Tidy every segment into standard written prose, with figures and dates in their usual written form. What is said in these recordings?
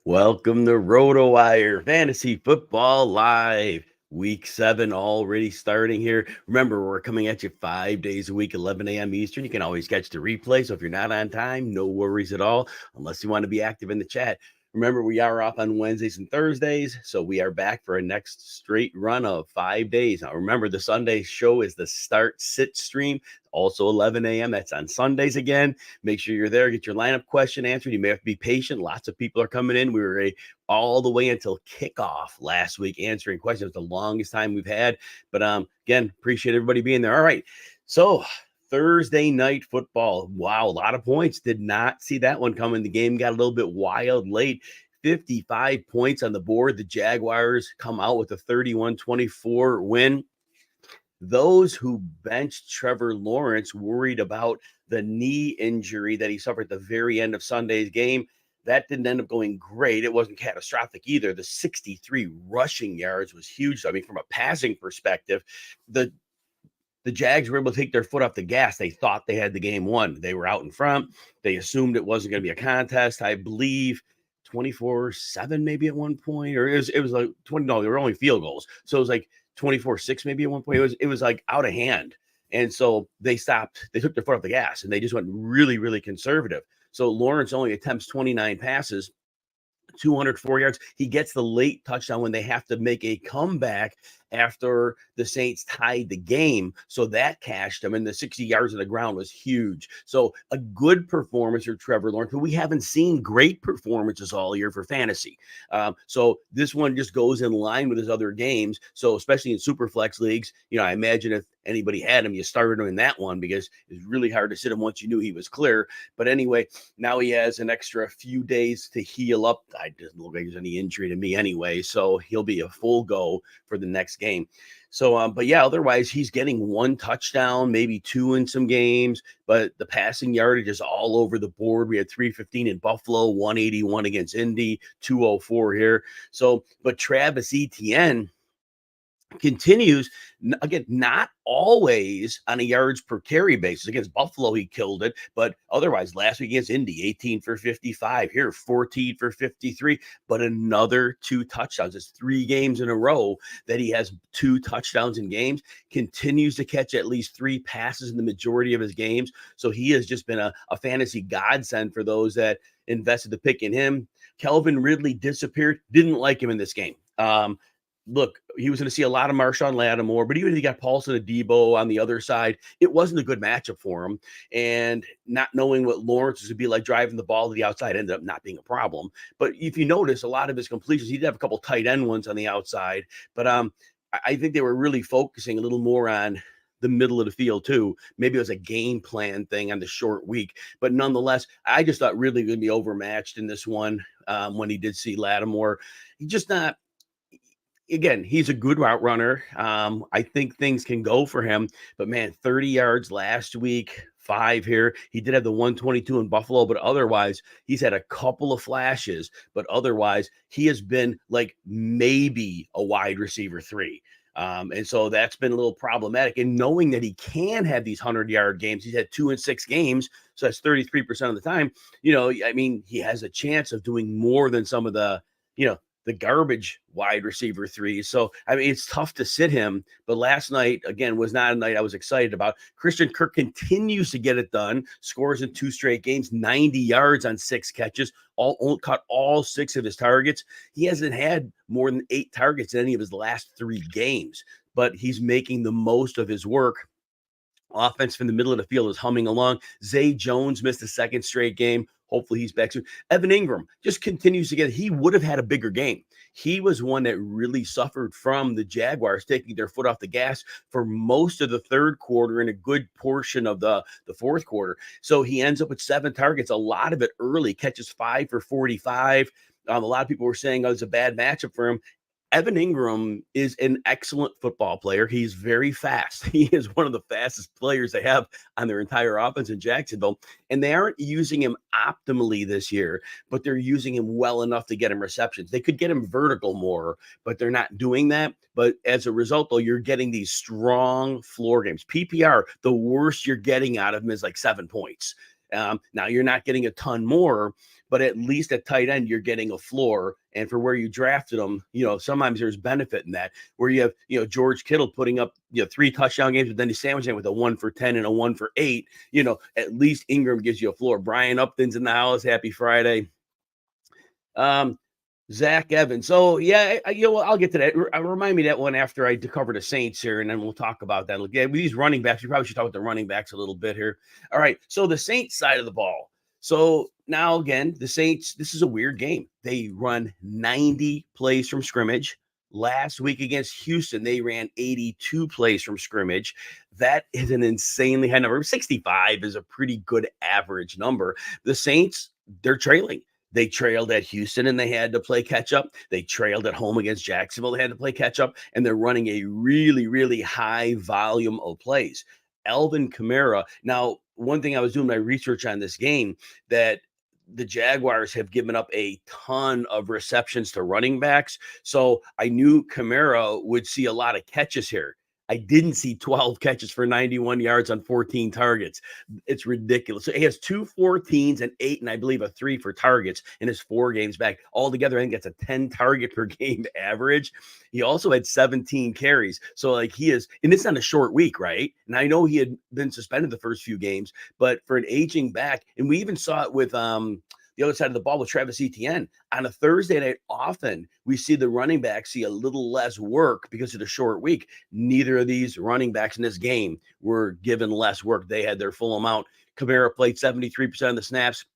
Welcome to RotoWire Fantasy Football Live. Week 7 already starting here. Remember, we're coming at you 5 days a week, 11 a.m. Eastern. You can always catch the replay. So if you're not on time, no worries at all, unless you want to be active in the chat. Remember, we are off on Wednesdays and Thursdays, so we are back for a next straight run of 5 days. Now, remember, the Sunday show is the Start Sit stream, also 11 a.m. That's on Sundays again. Make sure you're there. Get your lineup question answered. You may have to be patient. Lots of people are coming in. We were all the way until kickoff last week answering questions. The longest time we've had. But again, appreciate everybody being there. All right. So Thursday night football. Wow, a lot of points. Did not see that one coming. The game got a little bit wild late. 55 points on the board. The Jaguars come out with a 31-24 win. Those who benched Trevor Lawrence worried about the knee injury that he suffered at the very end of Sunday's game. That didn't end up going great. It wasn't catastrophic either. The 63 rushing yards was huge. I mean, from a passing perspective, the Jags were able to take their foot off the gas. They thought they had the game won. They were out in front. They assumed it wasn't going to be a contest. I believe 24-7 maybe at one point, or it was like 20. No, they were only field goals. So it was like 24-6 maybe at one point. It was like out of hand. And so they stopped. They took their foot off the gas and they just went really, really conservative. So Lawrence only attempts 29 passes, 204 yards. He gets the late touchdown when they have to make a comeback after the Saints tied the game. So that cashed him, and the 60 yards on the ground was huge. So a good performance for Trevor Lawrence, but we haven't seen great performances all year for fantasy. So this one just goes in line with his other games. So especially in super flex leagues, I imagine if anybody had him, you started him in that one because it's really hard to sit him once you knew he was clear. But anyway, now he has an extra few days to heal up. I doesn't look like there's any injury to me anyway, so he'll be a full go for the next game. So, but yeah, otherwise he's getting one touchdown, maybe two in some games, but the passing yardage is all over the board. We had 315 in Buffalo, 181 against Indy, 204 here. So, but Travis Etienne continues, again, not always on a yards per carry basis. Against Buffalo, he killed it, but otherwise, last week against Indy, 18 for 55, here 14 for 53, but another 2 touchdowns. It's 3 games in a row that he has 2 touchdowns in games, continues to catch at least 3 passes in the majority of his games. So he has just been a fantasy godsend for those that invested the pick in him. Calvin Ridley disappeared. Didn't like him in this game. Look, he was going to see a lot of Marshawn Lattimore, but even if he got Paulson and Debo on the other side, it wasn't a good matchup for him. And not knowing what Lawrence was going to be like driving the ball to the outside ended up not being a problem. But if you notice, a lot of his completions, he did have a couple tight end ones on the outside. But I think they were really focusing a little more on the middle of the field too. Maybe it was a game plan thing on the short week, but nonetheless, I just thought really going to be overmatched in this one when he did see Lattimore. He just not. Again, he's a good route runner. I think things can go for him, but man, 30 yards last week, 5 here. He did have the 122 in Buffalo, but otherwise, he's had a couple of flashes, but otherwise, he has been like maybe a wide receiver 3. And so that's been a little problematic. And knowing that he can have these 100-yard games, he's had 2 in 6 games, so that's 33% of the time. I mean, he has a chance of doing more than some of the garbage wide receiver 3s. So, I mean, it's tough to sit him. But last night, again, was not a night I was excited about. Christian Kirk continues to get it done, scores in 2 straight games, 90 yards on 6 catches, caught all 6 of his targets. He hasn't had more than 8 targets in any of his last 3 games, but he's making the most of his work. Offense from the middle of the field is humming along. Zay Jones missed a 2nd straight game. Hopefully he's back soon. Evan Ingram just continues to he would have had a bigger game. He was one that really suffered from the Jaguars taking their foot off the gas for most of the 3rd quarter and a good portion of the 4th quarter. So he ends up with 7 targets, a lot of it early, catches 5 for 45. A lot of people were saying, it's a bad matchup for him. Evan Ingram is an excellent football player. He's very fast. He is one of the fastest players they have on their entire offense in Jacksonville. And they aren't using him optimally this year, but they're using him well enough to get him receptions. They could get him vertical more, but they're not doing that. But as a result, though, you're getting these strong floor games. PPR, the worst you're getting out of him is like 7 points. Now you're not getting a ton more, but at least at tight end, you're getting a floor. And for where you drafted them, sometimes there's benefit in that, where you have, George Kittle putting up, 3 touchdown games, but then you sandwich it with a 1 for 10 and a 1 for 8. At least Ingram gives you a floor. Brian Upton's in the house. Happy Friday. Zach Evans. So yeah, I'll get to that. Remind me that one after I cover the Saints here, and then we'll talk about that. Yeah, with these running backs, we probably should talk about the running backs a little bit here. All right, so the Saints side of the ball. So now again, the Saints. This is a weird game. They run 90 plays from scrimmage. Last week against Houston, they ran 82 plays from scrimmage. That is an insanely high number. 65 is a pretty good average number. The Saints, they're trailing. They trailed at Houston and they had to play catch up. They trailed at home against Jacksonville. They had to play catch up, and they're running a really, really high volume of plays. Alvin Kamara. Now, one thing I was doing my research on this game, that the Jaguars have given up a ton of receptions to running backs. So I knew Kamara would see a lot of catches here. I didn't see 12 catches for 91 yards on 14 targets. It's ridiculous. So he has 2 14s and 8, and I believe a 3 for targets in his 4 games back. Altogether, I think that's a 10 target per game average. He also had 17 carries. So he is, and it's on a short week, right? And I know he had been suspended the first few games, but for an aging back, and we even saw it with the other side of the ball with Travis Etienne. On a Thursday night, often we see the running back see a little less work because of the short week. Neither of these running backs in this game were given less work. They had their full amount. Kamara played 73% of the snaps.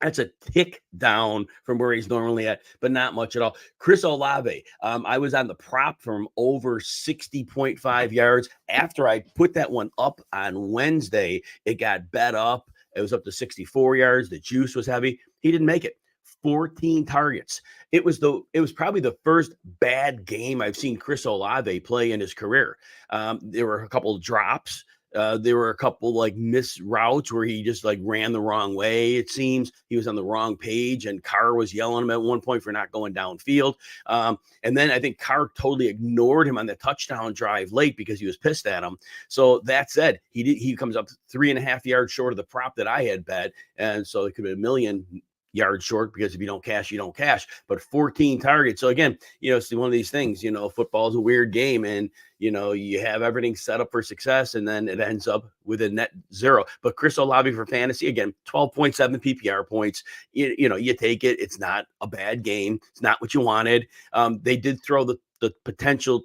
That's a tick down from where he's normally at, but not much at all. Chris Olave, I was on the prop from over 60.5 yards. After I put that one up on Wednesday, it got bet up. It was up to 64 yards. The juice was heavy. He didn't make it. 14 targets. It was probably the first bad game I've seen Chris Olave play in his career. There were a couple of drops. There were a couple missed routes where he just ran the wrong way. It seems he was on the wrong page, and Carr was yelling at him at one point for not going downfield. And then I think Carr totally ignored him on the touchdown drive late because he was pissed at him. So that said, he comes up 3.5 yards short of the prop that I had bet, and so it could be $1 million yards short, because if you don't cash, you don't cash. But 14 targets. So again, it's one of these things. Football is a weird game, and you have everything set up for success, and then it ends up with a net 0. But Chris Olave for fantasy, again, 12.7 PPR points. You take it. It's not a bad game. It's not what you wanted. They did throw the potential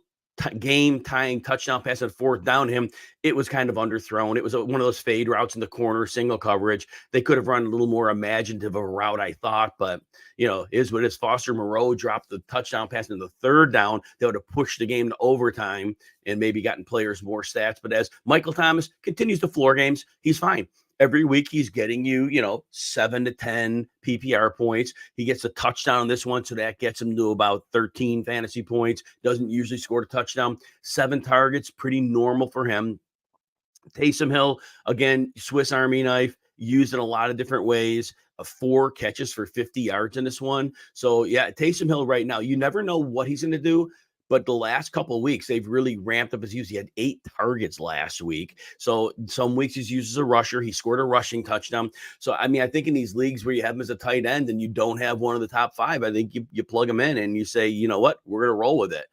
game tying touchdown pass at 4th down to him. It was kind of underthrown. It was one of those fade routes in the corner, single coverage. They could have run a little more imaginative of a route, I thought, but is what it is. Foster Moreau dropped the touchdown pass in the 3rd down. They would have pushed the game to overtime and maybe gotten players more stats. But as Michael Thomas continues to floor games, he's fine. Every week he's getting you, 7 to 10 PPR points. He gets a touchdown on this one, so that gets him to about 13 fantasy points. Doesn't usually score a touchdown. 7 targets, pretty normal for him. Taysom Hill, again, Swiss Army knife, used in a lot of different ways. 4 catches for 50 yards in this one. So yeah, Taysom Hill right now, you never know what he's going to do. But the last couple of weeks, they've really ramped up his use. He had 8 targets last week. So some weeks he's used as a rusher. He scored a rushing touchdown. So, I think in these leagues where you have him as a tight end and you don't have one of the top 5, I think you plug him in and you say, you know what, we're going to roll with it.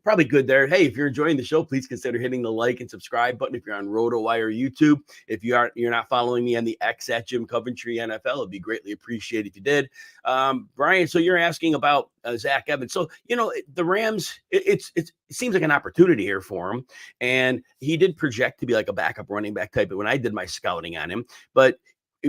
Probably good there. Hey, if you're enjoying the show, please consider hitting the like and subscribe button if you're on RotoWire YouTube. If you're not following me on the X at Jim Coventry NFL, it'd be greatly appreciated if you did. Brian, so you're asking about Zach Evans. So, the Rams, it seems like an opportunity here for him. And he did project to be like a backup running back type when I did my scouting on him. But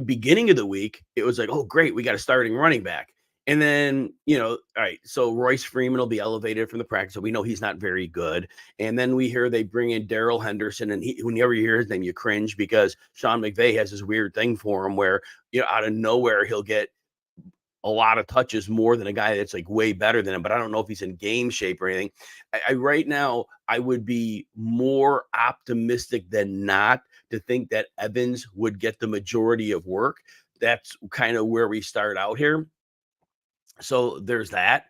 beginning of the week, it was like, oh, great, we got a starting running back. And then, all right, so Royce Freeman will be elevated from the practice. So we know he's not very good. And then we hear they bring in Darrell Henderson. And whenever you hear his name, you cringe, because Sean McVay has this weird thing for him where, out of nowhere, he'll get a lot of touches more than a guy that's way better than him. But I don't know if he's in game shape or anything. Right now, I would be more optimistic than not to think that Evans would get the majority of work. That's kind of where we start out here. So there's that.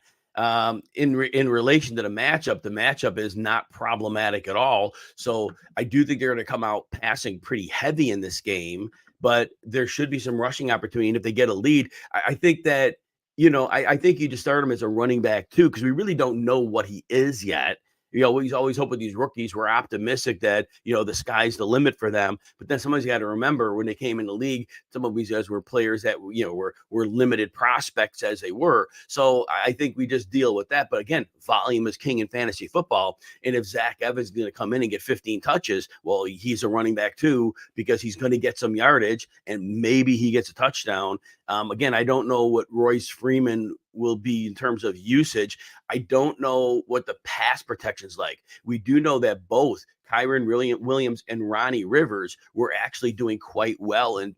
In relation to the matchup is not problematic at all. So I do think they're going to come out passing pretty heavy in this game, but there should be some rushing opportunity. And if they get a lead, I think that, I think you just start him as a running back too, because we really don't know what he is yet. We always hope with these rookies, we're optimistic that, the sky's the limit for them. But then somebody's got to remember when they came in the league, some of these guys were players that, were limited prospects as they were. So I think we just deal with that. But again, volume is king in fantasy football. And if Zach Evans is going to come in and get 15 touches, well, he's a running back too, because he's going to get some yardage and maybe he gets a touchdown. Again, I don't know what Royce Freeman will be in terms of usage. I don't know what the pass protection's like. We do know that both Kyron Williams and Ronnie Rivers were actually doing quite well in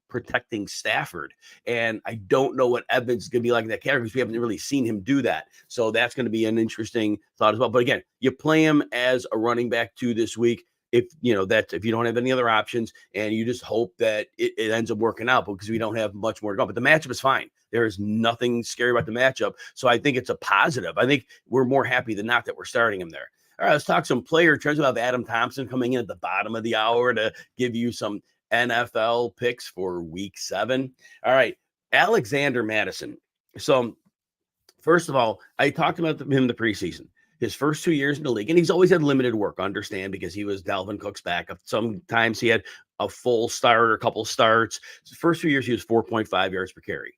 protecting Stafford. And I don't know what Evans is going to be like in that category because we haven't really seen him do that. So that's going to be an interesting thought as well. But again, you play him as a running back too this week. If if you don't have any other options, and you just hope that it ends up working out, because we don't have much more to go. But the matchup is fine. There is nothing scary about the matchup. So I think it's a positive. I think we're more happy than not that we're starting him there. All right, let's talk some player trends. We'll have Adam Thompson coming in at the bottom of the hour to give you some NFL picks for week 7. All right, Alexander Madison. So first of all, I talked about him the preseason. His first 2 years in the league, and he's always had limited work, understand, because he was Dalvin Cook's backup. Sometimes he had a full start or a couple starts. His first 2 years, he was 4.5 yards per carry.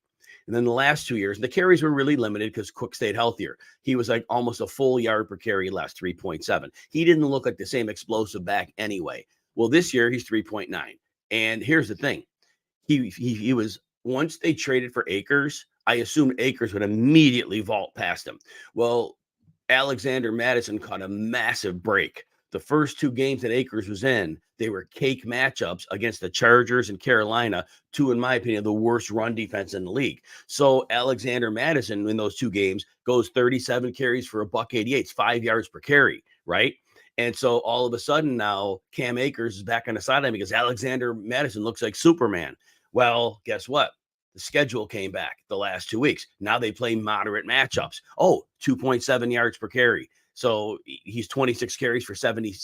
And then the last 2 years, the carries were really limited because Cook stayed healthier. He was like almost a full yard per carry less, 3.7. He didn't look like the same explosive back anyway. Well, this year, he's 3.9. And here's the thing. He was, once they traded for Akers, I assumed Akers would immediately vault past him. Well, Alexander Madison caught a massive break. The first 2 games that Akers was in, they were cake matchups against the Chargers and Carolina, 2, in my opinion, the worst run defense in the league. So Alexander Madison in those 2 games goes 37 carries for $188. It's 5 yards per carry, right? And so all of a sudden now Cam Akers is back on the sideline because Alexander Madison looks like Superman. Well, guess what? The schedule came back the last 2 weeks. Now they play moderate matchups. 2.7 yards per carry. So he's 26 carries for 70.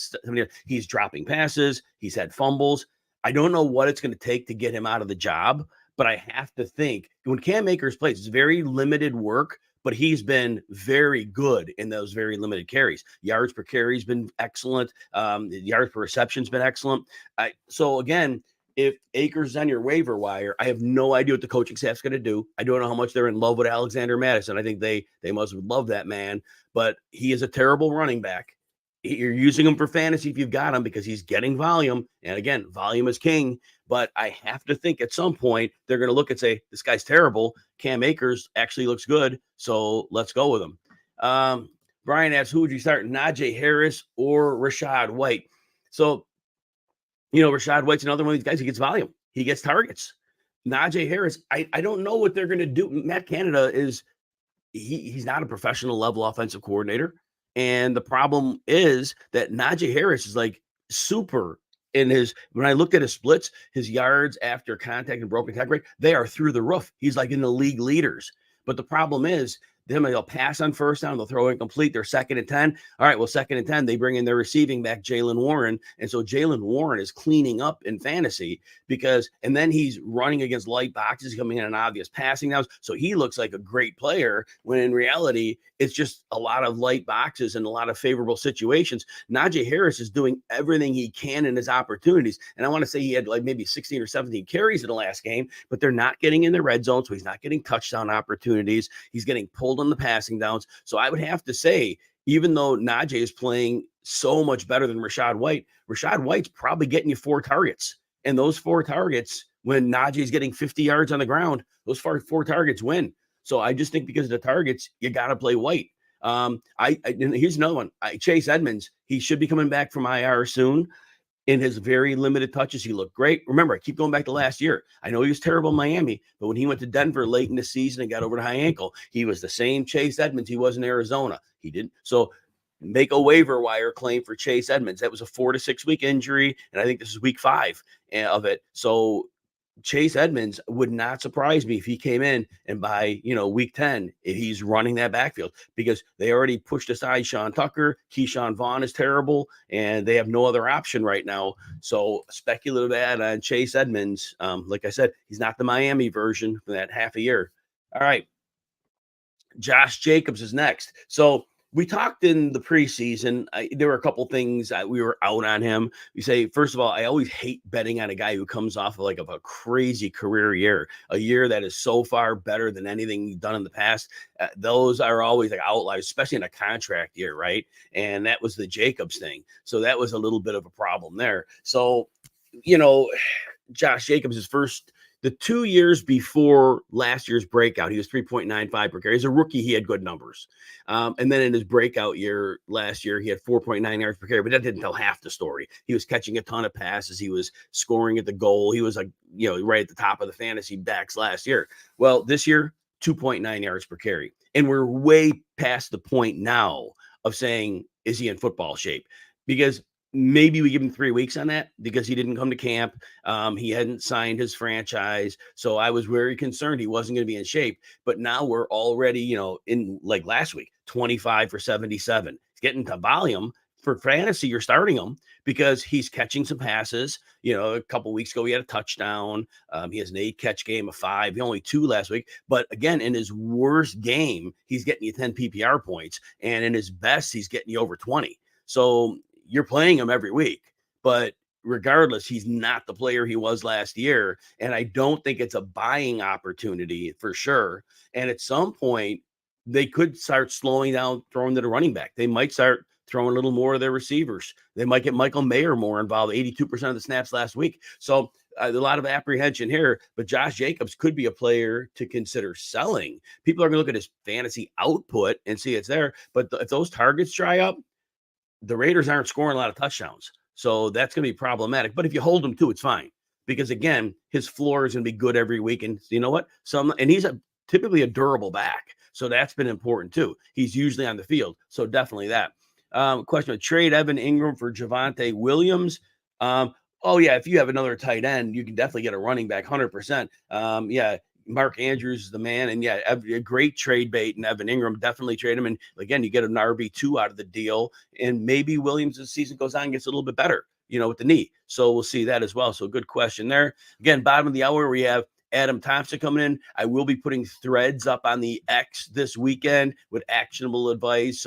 He's dropping passes. He's had fumbles. I don't know what it's going to take to get him out of the job, but I have to think when Cam Akers plays, it's very limited work, but he's been very good in those very limited carries. Yards per carry has been excellent. Yards per reception has been excellent. So again, if Akers is on your waiver wire, I have no idea what the coaching staff's going to do. I don't know how much they're in love with Alexander Madison. I think they must love that man, but he is a terrible running back. You're using him for fantasy if you've got him because he's getting volume. And again, volume is king. But I have to think at some point they're going to look and say, this guy's terrible. Cam Akers actually looks good. So let's go with him. Brian asks, who would you start, Najee Harris or Rachaad White? So, Rachaad White's another one of these guys. He gets volume. He gets targets. Najee Harris, I don't know what they're going to do. Matt Canada he's not a professional level offensive coordinator. And the problem is that Najee Harris is like super when I looked at his splits, his yards after contact and broken tackle rate, they are through the roof. He's like in the league leaders. But the problem is, they'll pass on first down. They'll throw incomplete. They're 2nd and 10. All right, well, 2nd and 10, they bring in their receiving back, Jaylen Warren. And so Jaylen Warren is cleaning up in fantasy and then he's running against light boxes, coming in on obvious passing downs. So he looks like a great player when in reality, it's just a lot of light boxes and a lot of favorable situations. Najee Harris is doing everything he can in his opportunities. And I want to say he had like maybe 16 or 17 carries in the last game, but they're not getting in the red zone. So he's not getting touchdown opportunities. He's getting pulled on the passing downs. So I would have to say, even though Najee is playing so much better than Rachaad White's probably getting you 4 targets. And those 4 targets, when Najee is getting 50 yards on the ground, those 4 targets win. So I just think because of the targets, you got to play White. Here's another one. Chase Edmonds, he should be coming back from IR soon. In his very limited touches, he looked great. Remember, I keep going back to last year. I know he was terrible in Miami, but when he went to Denver late in the season and got over the high ankle, he was the same Chase Edmonds he was in Arizona. He didn't. So make a waiver wire claim for Chase Edmonds. That was a 4 to 6 week injury, and I think this is week 5 of it. So Chase Edmonds would not surprise me if he came in and by, week 10, if he's running that backfield because they already pushed aside Sean Tucker. Keyshawn Vaughn is terrible, and they have no other option right now. So speculative ad on Chase Edmonds. Like I said, he's not the Miami version for that half a year. All right. Josh Jacobs is next. So we talked in the preseason. There were a couple things we were out on him. We say, first of all, I always hate betting on a guy who comes off of a crazy career year, a year that is so far better than anything done in the past. Those are always like outliers, especially in a contract year, right? And that was the Jacobs thing. So that was a little bit of a problem there. So, you know, Josh Jacobs, the 2 years before last year's breakout, he was 3.95 per carry. As a rookie, he had good numbers. And then in his breakout year last year, he had 4.9 yards per carry, but that didn't tell half the story. He was catching a ton of passes. He was scoring at the goal. He was right at the top of the fantasy backs last year. Well, this year, 2.9 yards per carry. And we're way past the point now of saying, is he in football shape? Because maybe we give him 3 weeks on that because he didn't come to camp. He hadn't signed his franchise. So I was very concerned he wasn't going to be in shape. But now we're already, in like last week, 25 for 77. He's getting to volume. For fantasy, you're starting him because he's catching some passes. A couple weeks ago, he had a touchdown. He has an 8-catch game of 5. He only 2 last week. But again, in his worst game, he's getting you 10 PPR points. And in his best, he's getting you over 20. So you're playing him every week, but regardless, he's not the player he was last year. And I don't think it's a buying opportunity for sure. And at some point, they could start slowing down, throwing to the running back. They might start throwing a little more of their receivers. They might get Michael Mayer more involved, 82% of the snaps last week. So a lot of apprehension here, but Josh Jacobs could be a player to consider selling. People are going to look at his fantasy output and see it's there. But if those targets dry up, the Raiders aren't scoring a lot of touchdowns. So that's going to be problematic. But if you hold him to, it's fine. Because again, his floor is going to be good every week. And you know what? And he's typically a durable back. So that's been important too. He's usually on the field. So definitely that. Question of trade Evan Ingram for Javonte Williams. Oh yeah, if you have another tight end, you can definitely get a running back 100%. Yeah, Mark Andrews is the man. And yeah, a great trade bait, and Evan Ingram, definitely trade him. And again, you get an RB2 out of the deal. And maybe Williams, as the season goes on, gets a little bit better, with the knee. So we'll see that as well. So good question there. Again, bottom of the hour, we have Adam Thompson coming in. I will be putting threads up on the X this weekend with actionable advice.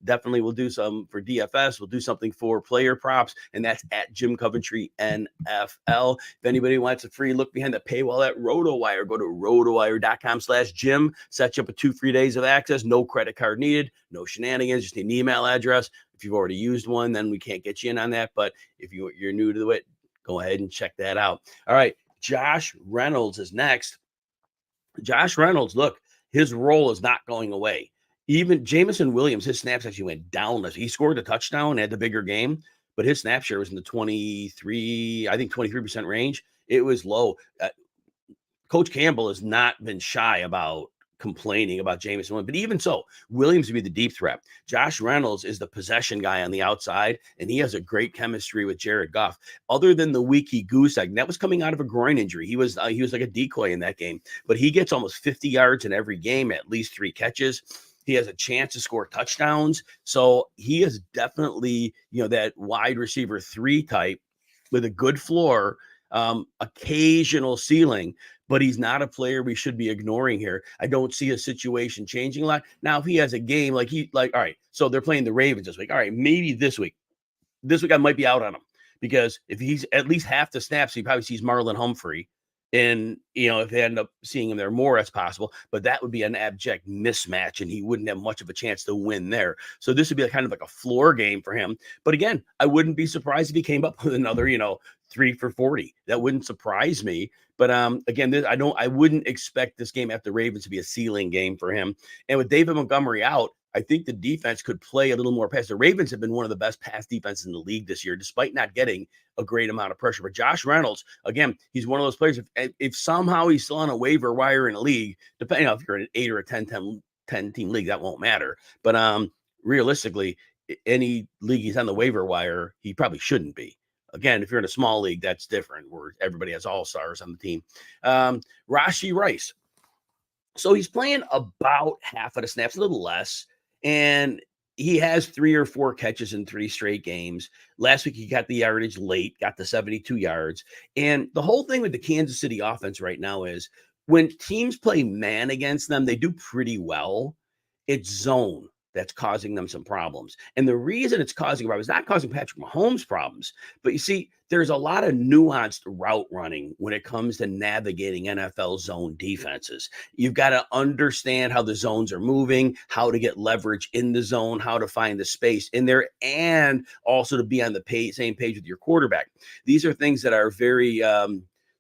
Definitely we'll do some for DFS. We'll do something for player props, and that's at Jim Coventry NFL. If anybody wants a free look behind the paywall at RotoWire, go to rotowire.com/Jim. Set you up with 2 free days of access. No credit card needed. No shenanigans. Just need an email address. If you've already used one, then we can't get you in on that. But if you're new to it, go ahead and check that out. All right. Josh Reynolds is next. Josh Reynolds, look, his role is not going away. Even Jameson Williams, his snaps actually went down. He scored a touchdown, had the bigger game, but his snap share was in the 23% range. It was low. Coach Campbell has not been shy about complaining about Jameson Williams, but even so, Williams would be the deep threat. Josh Reynolds is the possession guy on the outside, and he has a great chemistry with Jared Goff. Other than the week he goose egg, that was coming out of a groin injury. He was like a decoy in that game, but he gets almost 50 yards in every game, at least 3 catches. He has a chance to score touchdowns, so he is definitely that wide receiver 3 type with a good floor, occasional ceiling. But he's not a player we should be ignoring here. I don't see a situation changing a lot. Now, if he has a game all right, so they're playing the Ravens this week. All right, maybe this week I might be out on him because if he's at least half the snaps, he probably sees Marlon Humphrey. And, if they end up seeing him there more as possible, but that would be an abject mismatch and he wouldn't have much of a chance to win there. So this would be kind of like a floor game for him. But again, I wouldn't be surprised if he came up with another, 3 for 40. That wouldn't surprise me. But again, I wouldn't expect this game at the Ravens to be a ceiling game for him. And with David Montgomery out, I think the defense could play a little more pass. The Ravens have been one of the best pass defenses in the league this year, despite not getting a great amount of pressure. But Josh Reynolds, again, he's one of those players. If somehow he's still on a waiver wire in a league, depending on if you're in an 8 or a 10 team league, that won't matter. But realistically, any league he's on the waiver wire, he probably shouldn't be. Again, if you're in a small league, that's different where everybody has all-stars on the team. Rashee Rice. So he's playing about half of the snaps, a little less, and he has 3 or 4 catches in 3 straight games. Last week, he got the yardage late, got the 72 yards. And the whole thing with the Kansas City offense right now is when teams play man against them, they do pretty well. It's zone that's causing them some problems. And the reason it's causing problems is not causing Patrick Mahomes problems, but you see, there's a lot of nuanced route running when it comes to navigating NFL zone defenses. You've got to understand how the zones are moving, how to get leverage in the zone, how to find the space in there, and also to be on the same page with your quarterback. These are things that are very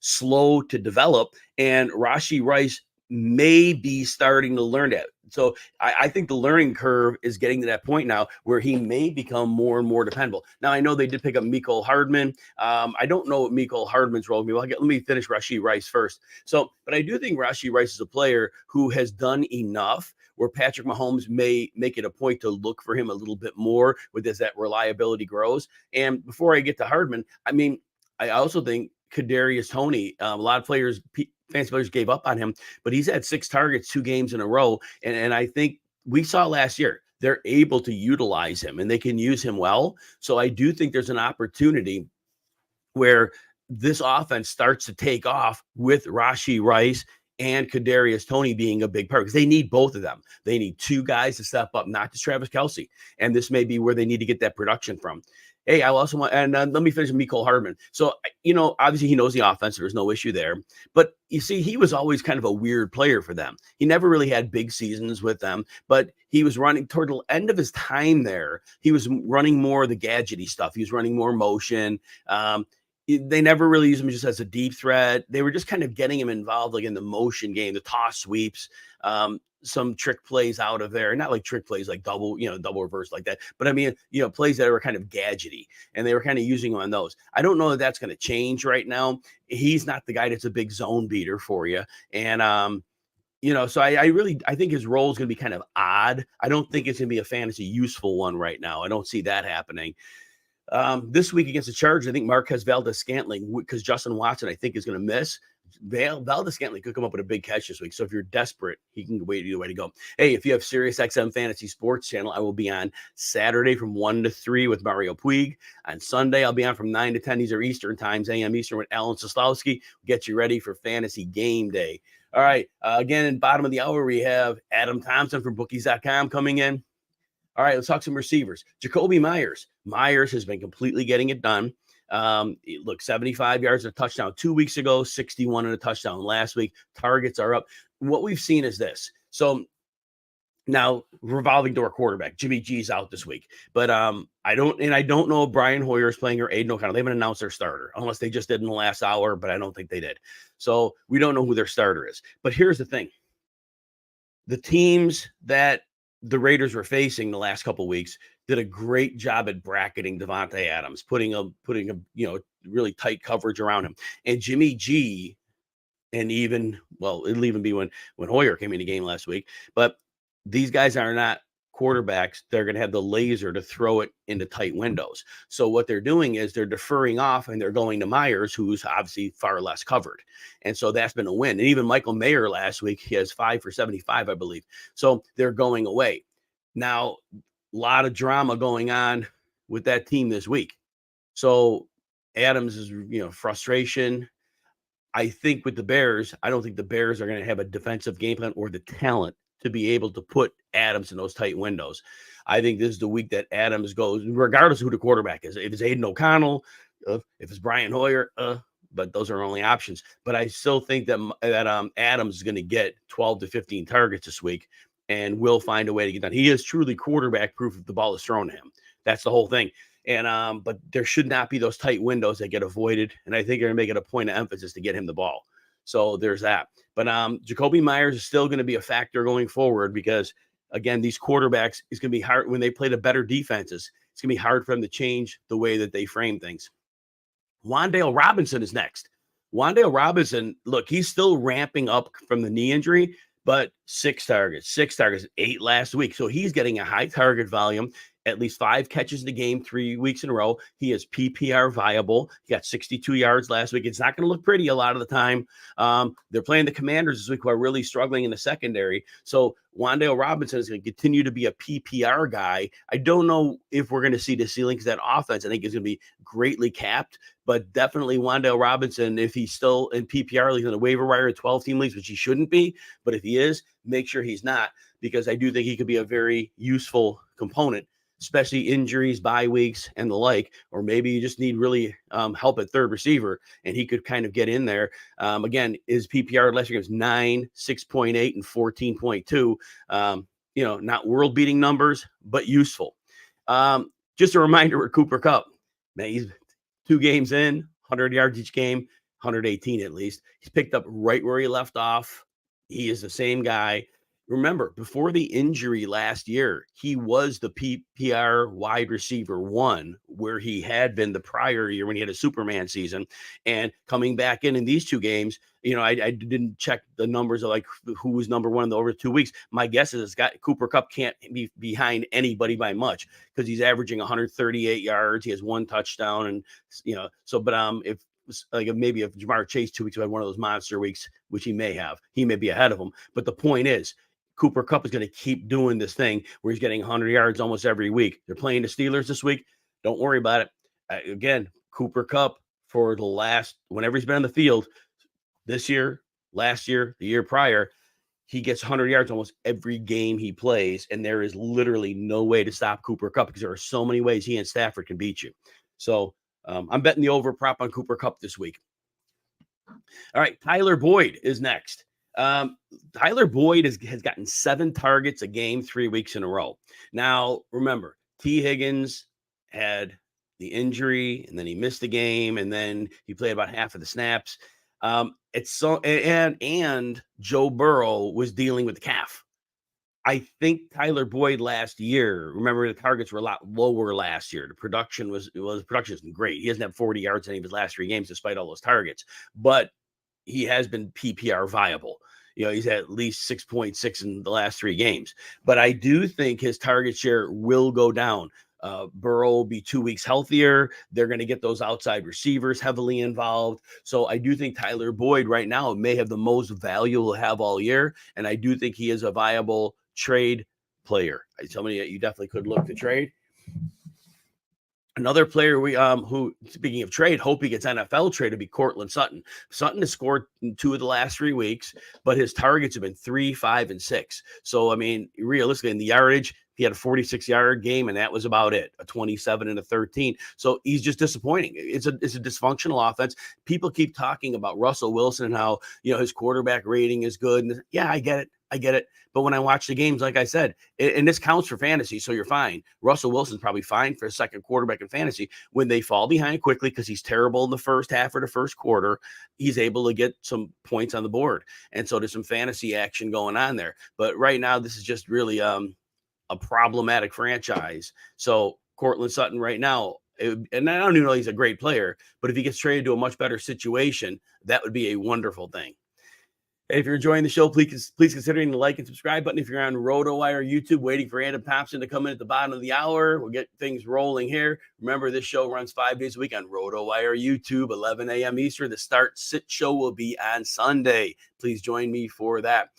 slow to develop, and Rashee Rice may be starting to learn that. So I think the learning curve is getting to that point now where he may become more and more dependable. Now, I know they did pick up Mecole Hardman. I don't know what Mecole Hardman's role will be. Let me finish Rashee Rice first. But I do think Rashee Rice is a player who has done enough where Patrick Mahomes may make it a point to look for him a little bit more as that reliability grows. And before I get to Hardman, I also think Kadarius Toney, a lot of players, fantasy players gave up on him, but he's had 6 targets 2 games in a row. And I think we saw last year, they're able to utilize him and they can use him well. So I do think there's an opportunity where this offense starts to take off with Rashee Rice and Kadarius Toney being a big part because they need both of them. They need 2 guys to step up, not just Travis Kelce. And this may be where they need to get that production from. Hey, I also want, and let me finish with Mecole Hardman. So, obviously he knows the offense. There's no issue there. But you see, he was always kind of a weird player for them. He never really had big seasons with them, but he was running toward the end of his time there. He was running more of the gadgety stuff. He was running more motion. They never really used him just as a deep threat. They were just kind of getting him involved like in the motion game, the toss sweeps, some trick plays out of there. Not like trick plays like double reverse like that. But plays that were kind of gadgety. And they were kind of using him on those. I don't know that that's going to change right now. He's not the guy that's a big zone beater for you. And, so I think his role is going to be kind of odd. I don't think it's going to be a fantasy useful one right now. I don't see that happening. This week against the Chargers, I think Marquez Valdes-Scantling, because Justin Watson, I think, is going to miss. Valdes-Scantling could come up with a big catch this week. So if you're desperate, he can wait either way to go. Hey, if you have SiriusXM Fantasy Sports Channel, I will be on Saturday from 1 to 3 with Mario Puig. On Sunday, I'll be on from 9 to 10. These are Eastern times, a.m. Eastern with Alan Soslowski. Get you ready for Fantasy Game Day. All right. Again, in bottom of the hour, we have Adam Thompson from Bookies.com coming in. All right, let's talk some receivers. Jacoby Myers. Myers has been completely getting it done. Look, 75 yards and a touchdown 2 weeks ago, 61 and a touchdown last week. Targets are up. What we've seen is this. So now revolving door quarterback, Jimmy G's out this week. But I don't know if Brian Hoyer is playing or Aiden O'Connell. They haven't announced their starter unless they just did in the last hour, but I don't think they did. So we don't know who their starter is. But here's the thing. The teams that the Raiders were facing the last couple of weeks did a great job at bracketing Davante Adams, putting a really tight coverage around him. And Jimmy G, and it'll even be when Hoyer came in the game last week. But these guys are not quarterbacks. They're going to have the laser to throw it into tight windows. So what they're doing is they're deferring off and they're going to Myers, who's obviously far less covered. And so that's been a win. And even Michael Mayer last week, he has 5 for 75, I believe. So they're going away. Now, a lot of drama going on with that team this week. So Adams is, frustration. I think with the Bears, I don't think the Bears are going to have a defensive game plan or the talent to be able to put Adams in those tight windows. I think this is the week that Adams goes, regardless of who the quarterback is. If it's Aiden O'Connell, if it's Brian Hoyer, but those are only options. But I still think that Adams is going to get 12 to 15 targets this week and will find a way to get done. He is truly quarterback proof if the ball is thrown to him. That's the whole thing. And but there should not be those tight windows that get avoided. And I think they're going to make it a point of emphasis to get him the ball. So there's that. But Jacoby Myers is still going to be a factor going forward because, again, these quarterbacks, it's going to be hard when they play the better defenses. It's going to be hard for them to change the way that they frame things. Wan'Dale Robinson is next. Wan'Dale Robinson, look, he's still ramping up from the knee injury, but 6 targets, 8 last week. So he's getting a high target volume. at least 5 catches in the game 3 weeks in a row. He is PPR viable. He got 62 yards last week. It's not going to look pretty a lot of the time. They're playing the Commanders this week, who are really struggling in the secondary. So Wan'Dale Robinson is going to continue to be a PPR guy. I don't know if we're going to see the ceiling, because that offense, I think, is going to be greatly capped. But definitely Wan'Dale Robinson, if he's still in PPR leagues, in the waiver wire 12-team leagues, which he shouldn't be, but if he is, make sure he's not, because I do think he could be a very useful component, especially injuries, bye weeks, and the like. Or maybe you just need really help at third receiver, and he could kind of get in there. Again, his PPR last year was 9, 6.8, and 14.2. Not world-beating numbers, but useful. Just a reminder with Cooper Kupp, man, he's 2 games in, 100 yards each game, 118 at least. He's picked up right where he left off. He is the same guy. Remember, before the injury last year, he was the PPR wide receiver 1, where he had been the prior year when he had a Superman season. And coming back in these 2 games, I didn't check the numbers of like who was number 1 in the over 2 weeks. My guess is Cooper Kupp can't be behind anybody by much, because he's averaging 138 yards. He has 1 touchdown, and if maybe if Jamar Chase 2 weeks had one of those monster weeks, which he may have, he may be ahead of him. But the point is, Cooper Kupp is going to keep doing this thing where he's getting 100 yards almost every week. They're playing the Steelers this week. Don't worry about it. Again, Cooper Kupp, for the last, whenever he's been on the field, this year, last year, the year prior, he gets 100 yards almost every game he plays, and there is literally no way to stop Cooper Kupp, because there are so many ways he and Stafford can beat you. So I'm betting the over prop on Cooper Kupp this week. All right, Tyler Boyd is next. Tyler Boyd has gotten 7 targets a game 3 weeks in a row. Now, remember, T. Higgins had the injury, and then he missed the game, and then he played about half of the snaps. And Joe Burrow was dealing with the calf. I think Tyler Boyd last year, remember, the targets were a lot lower last year. The production isn't great. He hasn't had 40 yards in any of his last 3 games despite all those targets, but he has been PPR viable. He's had at least 6.6 in the last 3 games. But I do think his target share will go down. Burrow will be 2 weeks healthier. They're going to get those outside receivers heavily involved. So I do think Tyler Boyd right now may have the most value he'll have all year. And I do think he is a viable trade player. Tell me, you definitely could look to trade. Another player who, speaking of trade, hope he gets NFL trade, would be Courtland Sutton. Sutton has scored in 2 of the last 3 weeks, but his targets have been 3, 5, and 6. So, I mean, realistically, in the yardage, he had a 46-yard game, and that was about it, a 27 and a 13. So he's just disappointing. It's a dysfunctional offense. People keep talking about Russell Wilson and how, his quarterback rating is good. And yeah, I get it. But when I watch the games, like I said, and this counts for fantasy, so you're fine. Russell Wilson's probably fine for a second quarterback in fantasy. When they fall behind quickly because he's terrible in the first half or the first quarter, he's able to get some points on the board. And so there's some fantasy action going on there. But right now, this is just really a problematic franchise. So Courtland Sutton right now, and I don't even know he's a great player, but if he gets traded to a much better situation, that would be a wonderful thing. If you're enjoying the show, please consider hitting the like and subscribe button. If you're on RotoWire YouTube, waiting for Adam Thompson to come in at the bottom of the hour, we'll get things rolling here. Remember, this show runs 5 days a week on RotoWire YouTube, 11 a.m. Eastern. The start-sit show will be on Sunday. Please join me for that.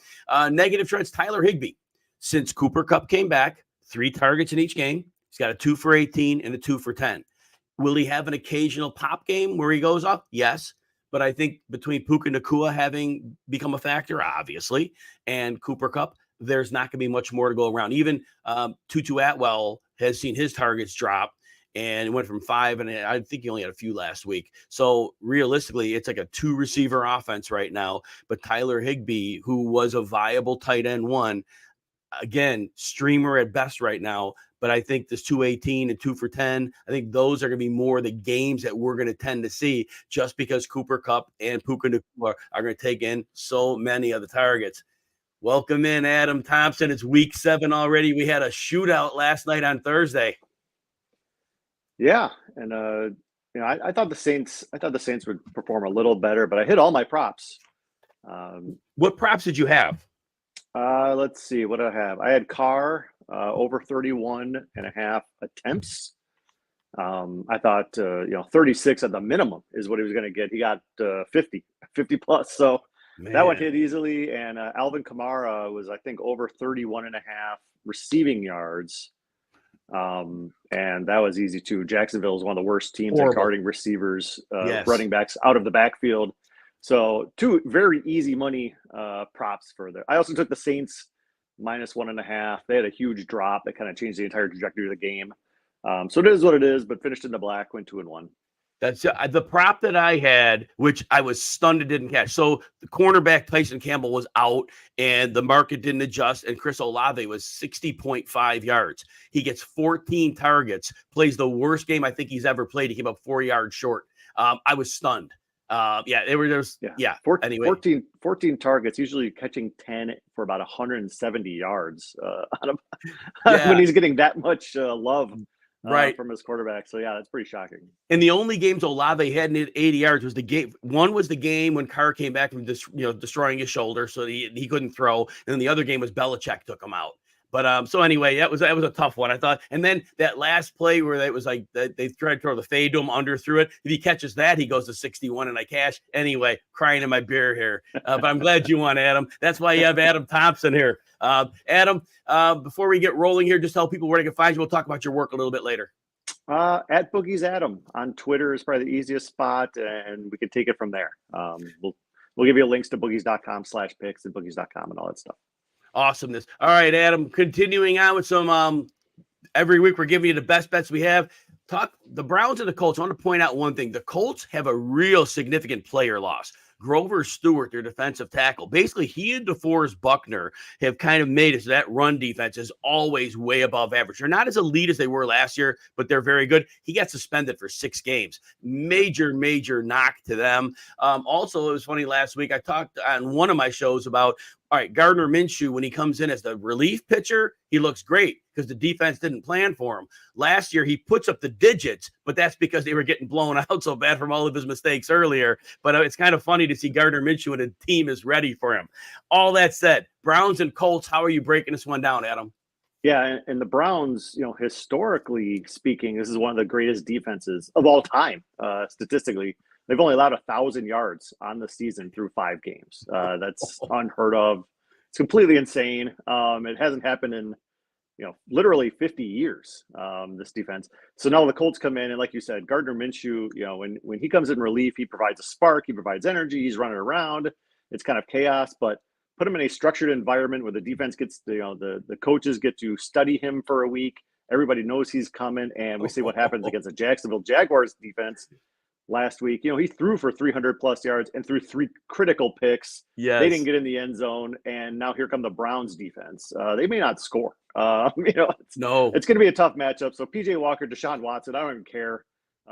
Negative trends, Tyler Higbee. Since Cooper Kupp came back, 3 targets in each game. He's got a 2 for 18 and a 2 for 10. Will he have an occasional pop game where he goes up? Yes. But I think between Puka Nacua having become a factor, obviously, and Cooper Kupp, there's not going to be much more to go around. Even Tutu Atwell has seen his targets drop and went from 5, and I think he only had a few last week. So realistically, it's like a 2-receiver offense right now. But Tyler Higbee, who was a viable tight end 1, again, streamer at best right now. But I think this 218 and 2 for 10, I think those are going to be more the games that we're going to tend to see, just because Cooper Kupp and Puka Nacua are going to take in so many of the targets. Welcome in, Adam Thompson. It's week 7 already. We had a shootout last night on Thursday. Yeah, and I thought the Saints would perform a little better, but I hit all my props. What props did you have? Let's see. What do I have? I had Carr over 31.5 attempts. I thought, 36 at the minimum is what he was going to get. He got 50 plus. So that one hit easily. And Alvin Kamara was, I think, over 31.5 receiving yards. And that was easy too. Jacksonville is one of the worst teams at guarding receivers, running backs out of the backfield. So 2 very easy money props for there. I also took the Saints -1.5. They had a huge drop that kind of changed the entire trajectory of the game. So it is what it is, but finished in the black, went 2-1. That's the prop that I had, which I was stunned it didn't catch. So the cornerback Tyson Campbell was out, and the market didn't adjust, and Chris Olave was 60.5 yards. He gets 14 targets, plays the worst game I think he's ever played. He came up 4 yards short. I was stunned. Anyway. 14 targets, usually catching 10 for about 170 yards when he's getting that much love. From his quarterback. So that's pretty shocking. And the only games Olave had in 80 yards was the game. One was the game when Carr came back from destroying his shoulder, so he couldn't throw. And then the other game was Belichick took him out. But so anyway, that was a tough one, I thought. And then that last play where it was like they tried to throw the fade to him, under through it. If he catches that, he goes to 61 and I cash. Anyway, crying in my beer here. But I'm glad you won, Adam. That's why you have Adam Thompson here. Adam, before we get rolling here, just tell people where they can find you. We'll talk about your work a little bit later. At Boogies Adam on Twitter is probably the easiest spot, and we can take it from there. We'll give you links to boogies.com/picks and boogies.com and all that stuff. Awesomeness. All right, Adam, continuing on with some every week we're giving you the best bets we have. Talk the Browns and the Colts. I want to point out one thing. The Colts have a real significant player loss. Grover Stewart, their defensive tackle. Basically, he and DeForest Buckner have kind of made it so that run defense is always way above average. They're not as elite as they were last year, but they're very good. He got suspended for 6 games. Major knock to them. Also, it was funny last week. I talked on one of my shows about, all right, Gardner Minshew, when he comes in as the relief pitcher, he looks great because the defense didn't plan for him. Last year, he puts up the digits, but that's because they were getting blown out so bad from all of his mistakes earlier. But it's kind of funny to see Gardner Minshew and the team is ready for him. All that said, Browns and Colts, how are you breaking this one down, Adam? Yeah, and the Browns, historically speaking, this is one of the greatest defenses of all time, statistically. They've only allowed 1,000 yards on the season through 5 games. That's unheard of. It's completely insane. It hasn't happened in, literally 50 years, this defense. So now the Colts come in, and like you said, Gardner Minshew, when he comes in relief, he provides a spark, he provides energy, he's running around. It's kind of chaos, but put him in a structured environment where the defense gets, the coaches get to study him for a week. Everybody knows he's coming, and we see what happens against the Jacksonville Jaguars defense. Last week, he threw for 300 plus yards and threw 3 critical picks. Yes. They didn't get in the end zone, and now here come the Browns defense. They may not score. It's going to be a tough matchup. So PJ Walker, Deshaun Watson, I don't even care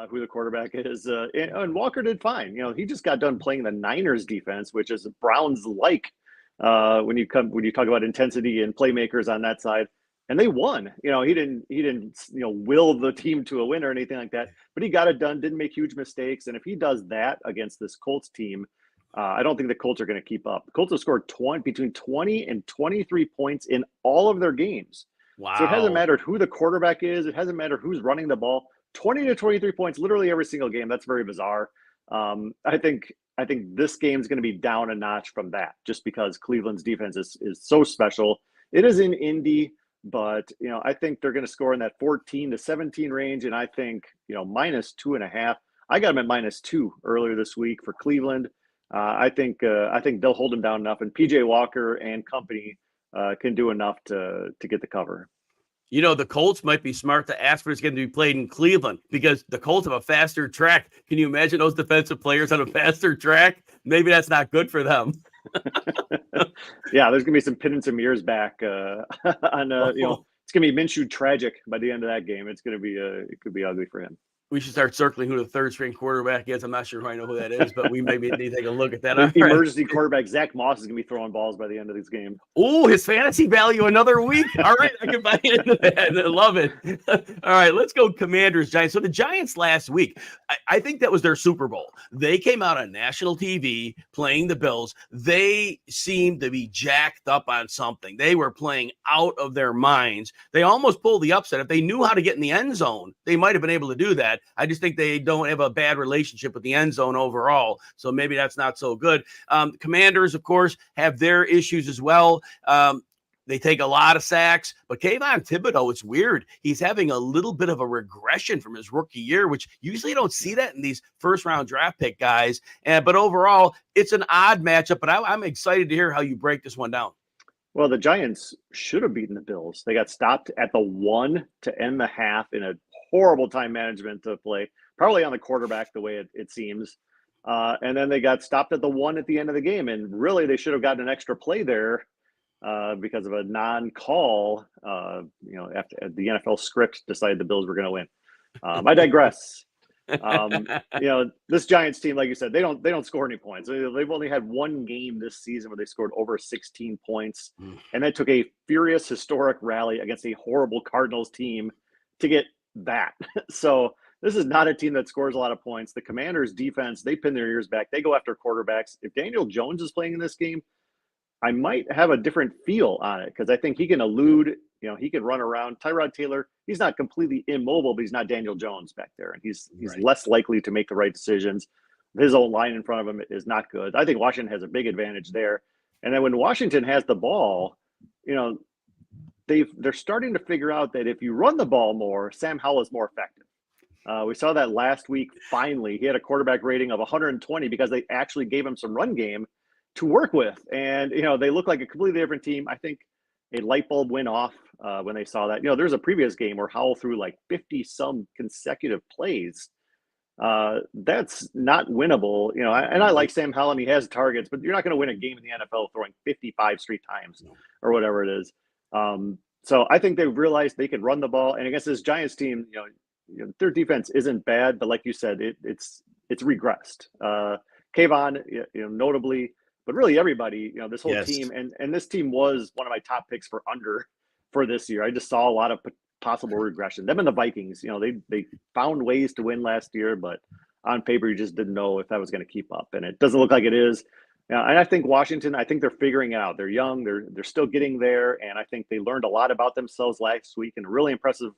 who the quarterback is. And Walker did fine. He just got done playing the Niners defense, which is Browns like when you talk about intensity and playmakers on that side. And they won. He didn't will the team to a win or anything like that, but he got it done, didn't make huge mistakes. And if he does that against this Colts team, I don't think the Colts are going to keep up. The Colts have scored between 20 and 23 points in all of their games. Wow. So it hasn't mattered who the quarterback is. It hasn't mattered who's running the ball. 20 to 23 points, literally every single game. That's very bizarre. I think this game is going to be down a notch from that, just because Cleveland's defense is so special. It is in Indy. But, I think they're going to score in that 14 to 17 range. And I think, -2.5. I got them at -2 earlier this week for Cleveland. I think they'll hold them down enough. And PJ Walker and company can do enough to get the cover. The Colts might be smart to ask for it's going to be played in Cleveland because the Colts have a faster track. Can you imagine those defensive players on a faster track? Maybe that's not good for them. Yeah, there's gonna be some pin and some ears back on it's gonna be Minshew tragic by the end of that game. It's gonna be it could be ugly for him. We should start circling who the third string quarterback is. I'm not sure if I know who that is, but we maybe need to take a look at that. The emergency quarterback, Zach Moss, is going to be throwing balls by the end of this game. Oh, his fantasy value another week. All right, I can buy into that. I love it. All right, let's go Commanders, Giants. So the Giants last week, I think that was their Super Bowl. They came out on national TV playing the Bills. They seemed to be jacked up on something. They were playing out of their minds. They almost pulled the upset. If they knew how to get in the end zone, they might have been able to do that. I just think they don't have a bad relationship with the end zone overall. So maybe that's not so good. Commanders, of course, have their issues as well. They take a lot of sacks, but Kayvon Thibodeau, it's weird. He's having a little bit of a regression from his rookie year, which usually don't see that in these first-round draft pick guys. But overall, it's an odd matchup, but I'm excited to hear how you break this one down. Well, the Giants should have beaten the Bills. They got stopped at the 1 to end the half in a horrible time management to play, probably on the quarterback the way it seems. And then they got stopped at the 1 at the end of the game. And really, they should have gotten an extra play there because of a non-call. After the NFL script decided the Bills were going to win. I digress. This Giants team, like you said, they don't score any points. They've only had one game this season where they scored over 16 points, and that took a furious, historic rally against a horrible Cardinals team to get that. So this is not a team that scores a lot of points. The Commanders' defense, they pin their ears back. They go after quarterbacks. If Daniel Jones is playing in this game, I might have a different feel on it because I think he can elude. He can run around. Tyrod Taylor, he's not completely immobile, but he's not Daniel Jones back there. And he's right. Less likely to make the right decisions. His own line in front of him is not good. I think Washington has a big advantage there. And then when Washington has the ball, they're starting to figure out that if you run the ball more, Sam Howell is more effective. We saw that last week. Finally, he had a quarterback rating of 120 because they actually gave him some run game to work with. And, they look like a completely different team. I think a light bulb went off when they saw that. There's a previous game where Howell threw like 50-some consecutive plays. That's not winnable. And I like Sam Howell and he has targets, but you're not going to win a game in the NFL throwing 55 straight times or whatever it is. So I think they realized they could run the ball. And against this Giants team, their defense isn't bad, but like you said, it's regressed. Kayvon, notably, but really everybody, this whole team, and this team was one of my top picks for under for this year. I just saw a lot of possible regression. Them and the Vikings, they found ways to win last year, but on paper, you just didn't know if that was going to keep up. And it doesn't look like it is. And I think Washington, they're figuring it out. They're young. They're still getting there. And I think they learned a lot about themselves last week in a really impressive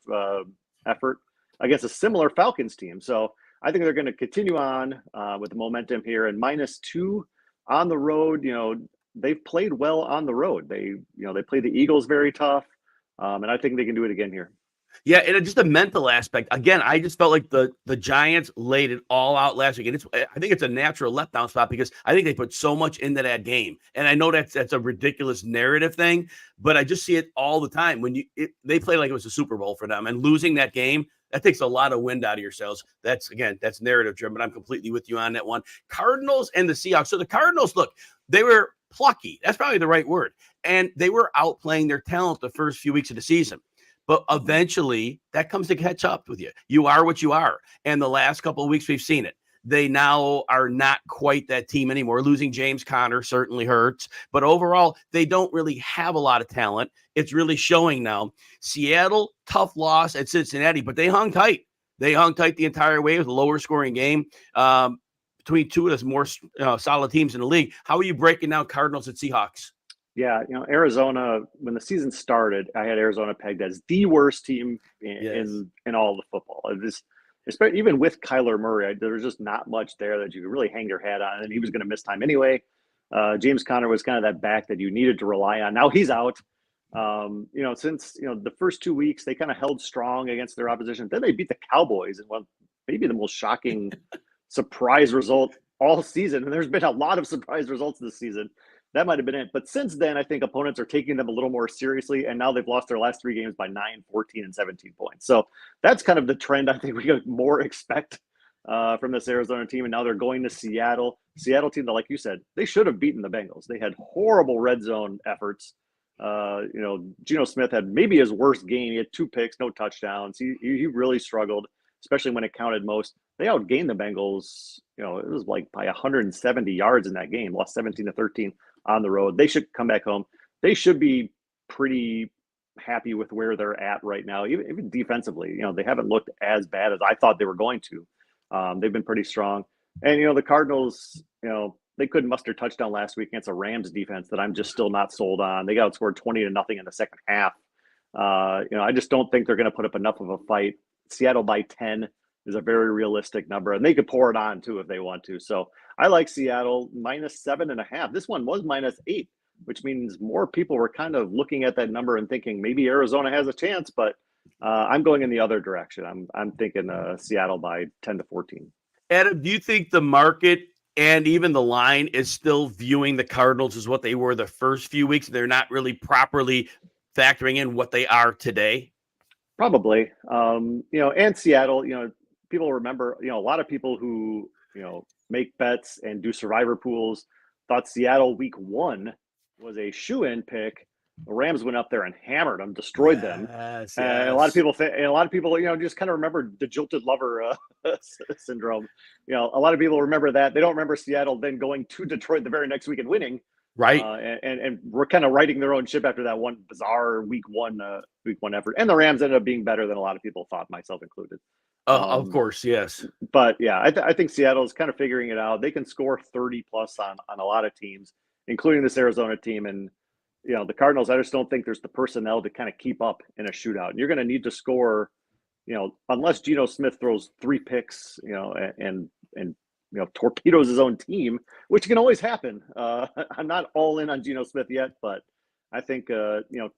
effort against a similar Falcons team. So I think they're going to continue on with the momentum here. And -2 on the road, they've played well on the road. They played the Eagles very tough. And I think they can do it again here. Yeah, and just a mental aspect. Again, I just felt like the Giants laid it all out last week. And I think it's a natural letdown spot because I think they put so much into that game. And I know that's a ridiculous narrative thing, but I just see it all the time. When they play like it was a Super Bowl for them, and losing that game, that takes a lot of wind out of your sails. That's narrative driven. I'm completely with you on that one. Cardinals and the Seahawks. So the Cardinals, look, they were plucky. That's probably the right word. And they were outplaying their talent the first few weeks of the season. But eventually that comes to catch up with you. You are what you are. And the last couple of weeks we've seen it. They now are not quite that team anymore. Losing James Conner certainly hurts. But overall, they don't really have a lot of talent. It's really showing now. Seattle, tough loss at Cincinnati, but they hung tight. They hung tight the entire way with a lower scoring game between two of the more solid teams in the league. How are you breaking down Cardinals and Seahawks? Yeah, Arizona, when the season started, I had Arizona pegged as the worst team in all the football. Even with Kyler Murray, there was just not much there that you could really hang your hat on, and he was going to miss time anyway. James Conner was kind of that back that you needed to rely on. Now he's out. Since the first 2 weeks, they kind of held strong against their opposition. Then they beat the Cowboys in maybe the most shocking surprise result all season. And there's been a lot of surprise results this season. That might have been it. But since then, I think opponents are taking them a little more seriously, and now they've lost their last 3 games by 9, 14, and 17 points. So that's kind of the trend I think we could more expect from this Arizona team. And now they're going to Seattle. Seattle team that, like you said, they should have beaten the Bengals. They had horrible red zone efforts. Geno Smith had maybe his worst game. He had 2 picks, no touchdowns. He really struggled. especially when it counted most. They outgained the Bengals. It was like by 170 yards in that game, lost 17-13 on the road. They should come back home. They should be pretty happy with where they're at right now, even defensively. They haven't looked as bad as I thought they were going to. They've been pretty strong. And, the Cardinals, they couldn't muster a touchdown last week against a Rams defense that I'm just still not sold on. They got outscored 20-0 in the second half. I just don't think they're going to put up enough of a fight. Seattle by 10 is a very realistic number, and they could pour it on too if they want to. So I like Seattle -7.5. This one was -8, which means more people were kind of looking at that number and thinking maybe Arizona has a chance, but I'm going in the other direction. I'm thinking Seattle by 10-14. Adam, do you think the market and even the line is still viewing the Cardinals as what they were the first few weeks? They're not really properly factoring in what they are today? Probably. And Seattle, people remember, a lot of people who, make bets and do survivor pools thought Seattle week 1 was a shoe-in pick. The Rams went up there and hammered them, destroyed them. Yes. And a lot of people just kind of remember the jilted lover syndrome. A lot of people remember that. They don't remember Seattle then going to Detroit the very next week and winning. Right. And we're kind of writing their own ship after that one bizarre week one effort. And the Rams ended up being better than a lot of people thought, myself included. Of course, yes. But yeah, I think Seattle is kind of figuring it out. They can score 30 plus on a lot of teams, including this Arizona team. And, the Cardinals, I just don't think there's the personnel to kind of keep up in a shootout. And you're going to need to score, unless Geno Smith throws 3 picks, and torpedoes his own team, which can always happen. I'm not all in on Geno Smith yet, but I think,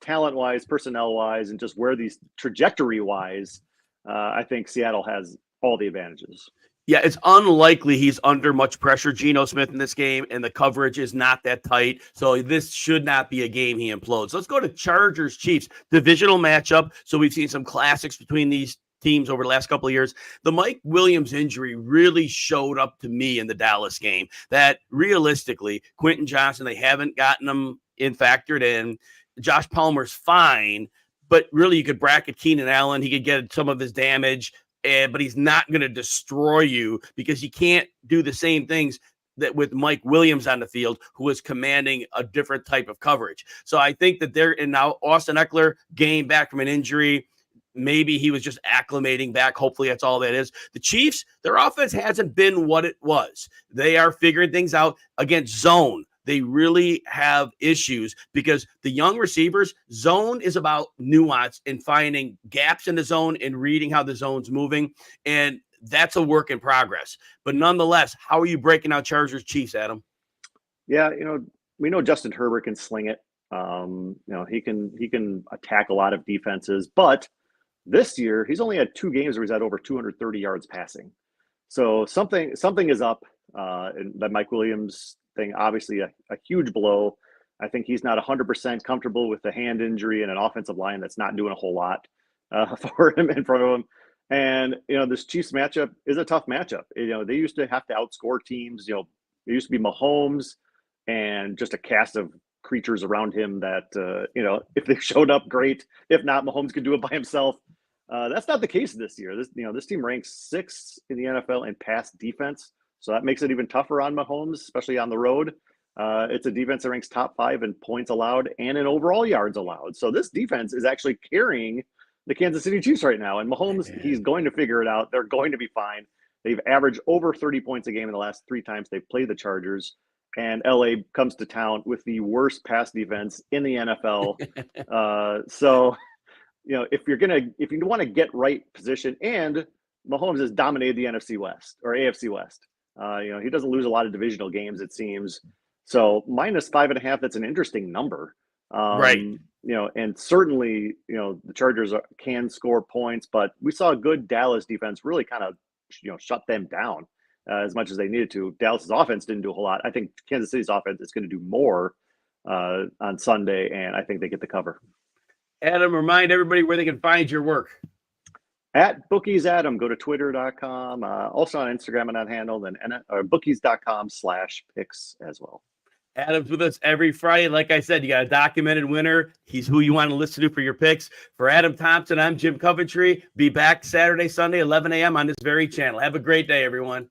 talent-wise, personnel-wise, and just where these trajectory-wise, I think Seattle has all the advantages. Yeah, it's unlikely he's under much pressure, Geno Smith, in this game, and the coverage is not that tight. So this should not be a game he implodes. Let's go to Chargers-Chiefs, divisional matchup. So we've seen some classics between these teams over the last couple of years. The Mike Williams injury really showed up to me in the Dallas game that realistically, Quentin Johnson, they haven't gotten him factored in. Josh Palmer's fine, but really you could bracket Keenan Allen. He could get some of his damage, but he's not going to destroy you because you can't do the same things that with Mike Williams on the field, who is commanding a different type of coverage. So I think that and now Austin Eckler gained back from an injury. Maybe he was just acclimating back. Hopefully that's all that is. The Chiefs, their offense hasn't been what it was. They are figuring things out against zone. They really have issues because the young receivers, zone is about nuance and finding gaps in the zone and reading how the zone's moving. And that's a work in progress. But nonetheless, how are you breaking out Chargers Chiefs, Adam? Yeah, we know Justin Herbert can sling it. He can attack a lot of defenses, but this year he's only had 2 games where he's had over 230 yards passing. So something is up. And that Mike Williams thing, obviously a huge blow. I think he's not 100% comfortable with the hand injury and an offensive line that's not doing a whole lot for him in front of him. And, this Chiefs matchup is a tough matchup. They used to have to outscore teams. It used to be Mahomes and just a cast of creatures around him that, if they showed up, great. If not, Mahomes could do it by himself. That's not the case this year. This team ranks 6th in the NFL in pass defense. So that makes it even tougher on Mahomes, especially on the road. It's a defense that ranks top 5 in points allowed and in overall yards allowed. So this defense is actually carrying the Kansas City Chiefs right now. And Mahomes, he's going to figure it out. They're going to be fine. They've averaged over 30 points a game in the last 3 times they've played the Chargers. And LA comes to town with the worst pass defense in the NFL. So, if you want to get right position, and Mahomes has dominated the NFC West or AFC West. He doesn't lose a lot of divisional games, it seems. So -5.5, that's an interesting number. Right. And certainly, the Chargers can score points, but we saw a good Dallas defense really kind of, shut them down as much as they needed to. Dallas's offense didn't do a whole lot. I think Kansas City's offense is going to do more on Sunday, and I think they get the cover. Adam, remind everybody where they can find your work. At Bookies Adam, go to twitter.com, also on Instagram on that handle, then bookies.com/picks as well. Adam's with us every Friday. Like I said, you got a documented winner. He's who you want to listen to for your picks. For Adam Thompson, I'm Jim Coventry. Be back Saturday, Sunday, 11 a.m. on this very channel. Have a great day, everyone.